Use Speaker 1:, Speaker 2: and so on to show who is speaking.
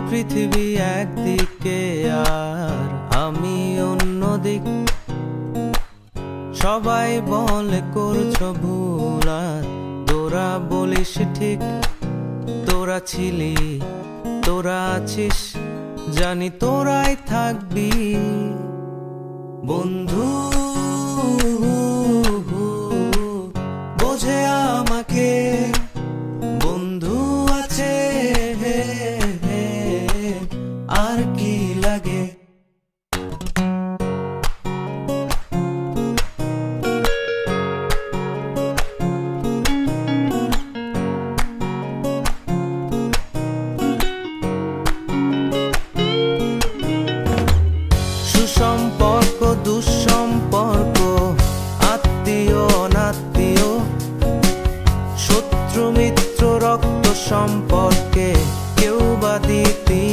Speaker 1: পৃথিবী একদিকে আর আমি অন্যদিক। সবাই বলে করছো ভুল আর তোরা বলিস ঠিক। তোরা ছিলি, তোরা আছিস, জানি তোরাই থাকবি বন্ধু। বোঝে আমাকে বন্ধু আছে, আর কি লাগে। সুসম্পর্ক দুঃসম্পর্ক, আত্মীয় অনাত্মীয়, শত্রু মিত্র রক্ত সম্পর্কে কেউ বা দ্বিতীয়।